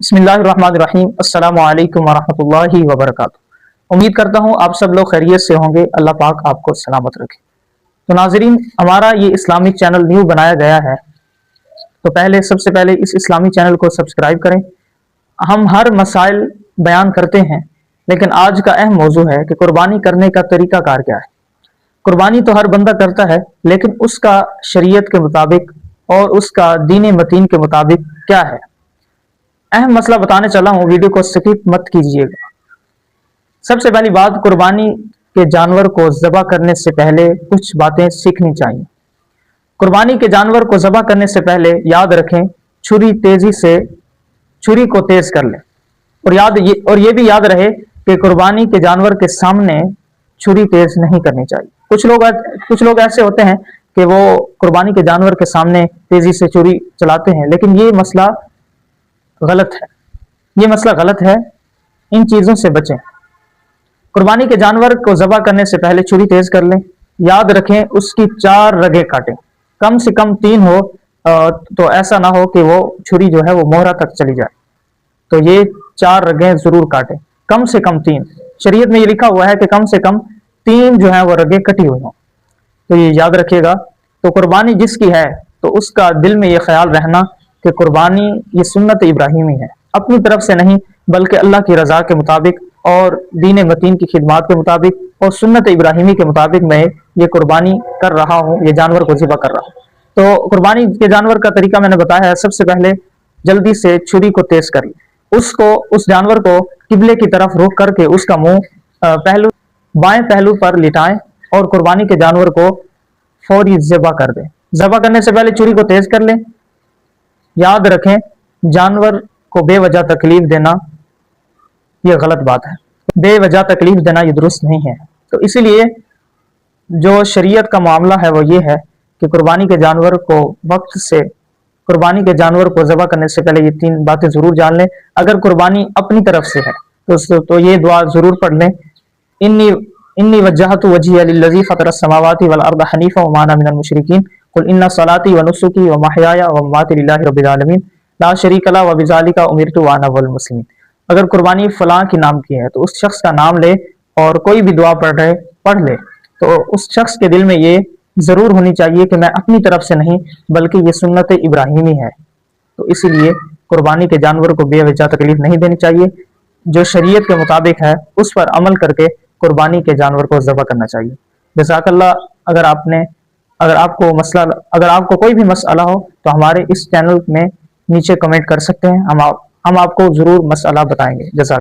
बिस्मिल्लाहिर्रहमानिर्रहीम। अस्सलामु अलैकुम वरहमतुल्लाहि वबरकातुहू। उम्मीद करता हूँ आप सब लोग खैरियत से होंगे। अल्लाह पाक आपको सलामत रखे। तो नाजरीन, हमारा ये इस्लामिक चैनल न्यू बनाया गया है, तो सबसे पहले इस इस्लामिक चैनल को सब्सक्राइब करें। हम हर मसाइल बयान करते हैं, लेकिन आज का अहम मौजू है कि कुर्बानी करने का तरीका कार क्या है। कुर्बानी तो हर बंदा करता है, लेकिन उसका शरीयत के मुताबिक और उसका दीन मतीन के मुताबिक क्या है। अहम मसला बताने चला हूँ, वीडियो को स्किप मत कीजिएगा। सबसे पहली बात, कुर्बानी के जानवर को ज़बह करने से पहले कुछ बातें सीखनी चाहिए। कुर्बानी के जानवर को ज़बह करने से पहले याद रखें, छुरी को तेज कर लें। और ये भी याद रहे कि कुर्बानी के जानवर के सामने छुरी तेज नहीं करनी चाहिए। कुछ लोग ऐसे होते हैं कि वो कुर्बानी के जानवर के सामने तेजी से छुरी चलाते हैं, लेकिन ये मसला गलत है। इन चीजों से बचें। कुर्बानी के जानवर को ज़बह करने से पहले छुरी तेज कर लें। याद रखें, उसकी 4 रगें काटें, कम से कम 3 हो, तो ऐसा ना हो कि वो छुरी जो है वो मोहरा तक चली जाए। तो ये 4 रगें जरूर काटें, कम से कम 3। शरीयत में ये लिखा हुआ है कि कम से कम 3 जो है वो रगें कटी हुई हों, तो ये याद रखिएगा। तो कुर्बानी जिसकी है, तो उसका दिल में ये ख्याल रहना कि कुर्बानी ये सुन्नत इब्राहिमी है, अपनी तरफ से नहीं, बल्कि अल्लाह की रजा के मुताबिक और दीन मतीन की खिदमत के मुताबिक और सुन्नत इब्राहिमी के मुताबिक मैं ये कुर्बानी कर रहा हूँ, ये जानवर को ज़िबा कर रहा हूँ। तो कुर्बानी के जानवर का तरीका मैंने बताया है। सबसे पहले जल्दी से छुरी को तेज कर लें। उस जानवर को किबले की तरफ रुख करके उसका मुंह बाएं पहलू पर लिटाएं और कुर्बानी के जानवर को फौरी ज़िबा कर दें। ज़िबा करने से पहले छुरी को तेज कर लें। याद रखें, जानवर को बेवजह तकलीफ देना यह गलत बात है। बेवजह तकलीफ देना ये दुरुस्त नहीं है। तो इसीलिए जो शरीयत का मामला है वो ये है कि कुर्बानी के जानवर को ज़बह करने से पहले ये 3 बातें जरूर जान लें। अगर कुर्बानी अपनी तरफ से है तो ये दुआ जरूर पढ़ लें, इन्नी वज्जहतु वजहिया लिल्लज़ी फ़तरस समावाति वल अर्द हनीफ़ा व मा अना मिनल मुशरिकीन कुल इन्ना सलाती व नुसुकी व महयाया व ममाती लिल्लाहि रब्बिल आलमीन ला शरीका लहु व बिज़ालिका उमिरतु व अना अव्वलुल मुस्लिमीन। अगर कुर्बानी फलां की नाम की है, तो उस शख्स का नाम ले और कोई भी दुआ पढ़ ले, तो उस शख्स के दिल में ये जरूर होनी चाहिए कि मैं अपनी तरफ से नहीं, बल्कि ये सुन्नत इब्राहिमी है। तो इसीलिए कुर्बानी के जानवर को बेवजह तकलीफ नहीं देनी चाहिए। जो शरीयत के मुताबिक है उस पर अमल करके कुर्बानी के जानवर को ज़बह करना चाहिए। जज़ाकल्लाह। अगर आपको कोई भी मसला हो तो हमारे इस चैनल में नीचे कमेंट कर सकते हैं, हम आपको जरूर मसला बताएंगे। जज़ाकल्लाह।